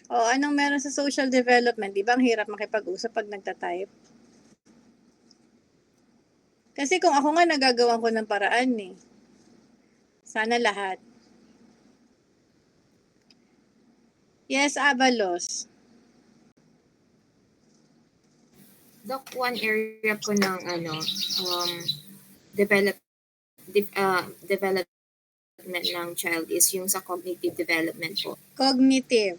O anong meron sa social development? Di ba ang hirap makipag-usap pag nagta-type? Kasi kung ako nga nagagawan ko ng paraan eh. Sana lahat. Yes, Abalos. Doc, one area po ng development ng child is yung sa cognitive development po. Cognitive.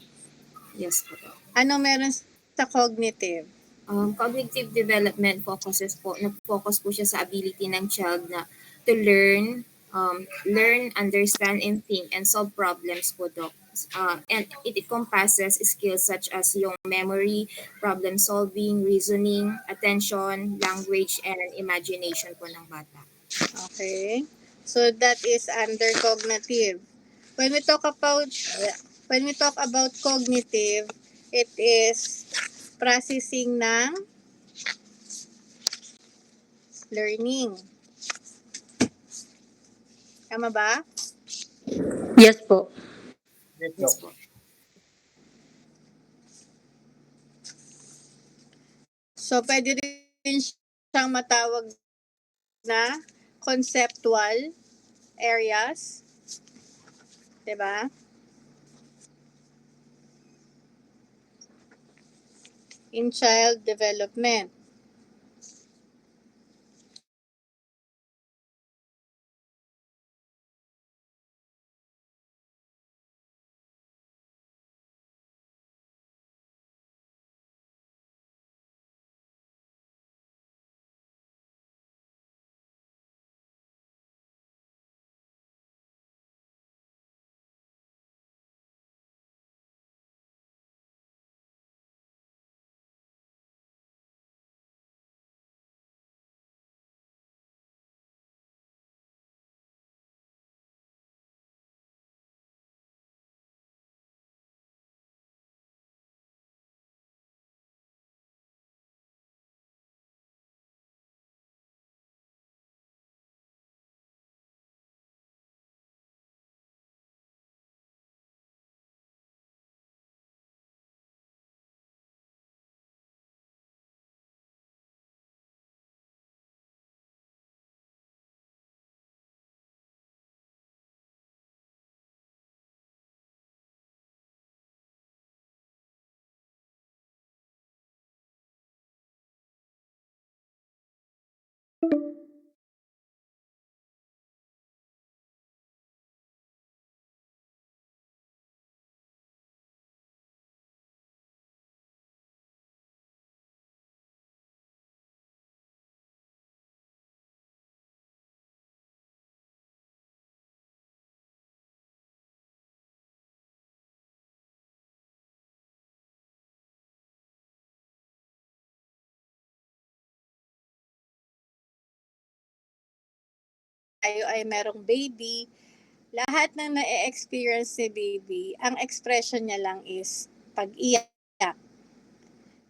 Yes po. Ano meron sa cognitive? Cognitive development nag-focus po siya sa ability ng child na to learn, understand, and think, and solve problems po, Doc. And it encompasses skills such as yung memory, problem solving, reasoning, attention, language, and imagination po ng bata. Okay. So that is under cognitive. When we talk about cognitive, it is processing ng learning. Tama ba? Yes po. Yes po. So, pwede rin siyang matawag na conceptual areas. Diba? In child development. Tayo ay merong baby, lahat ng na-experience ni baby, ang expression niya lang is pag-iyak.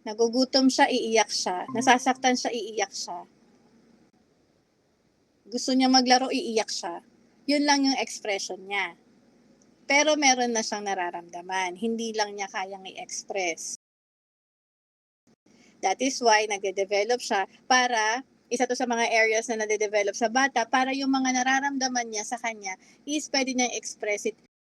Nagugutom siya, iiyak siya. Nasasaktan siya, iiyak siya. Gusto niya maglaro, iiyak siya. Yun lang yung expression niya. Pero meron na siyang nararamdaman. Hindi lang niya kayang i-express. That is why nagde-develop siya para isa to sa mga areas na nade-develop sa bata para yung mga nararamdaman niya sa kanya is pwede niyang express it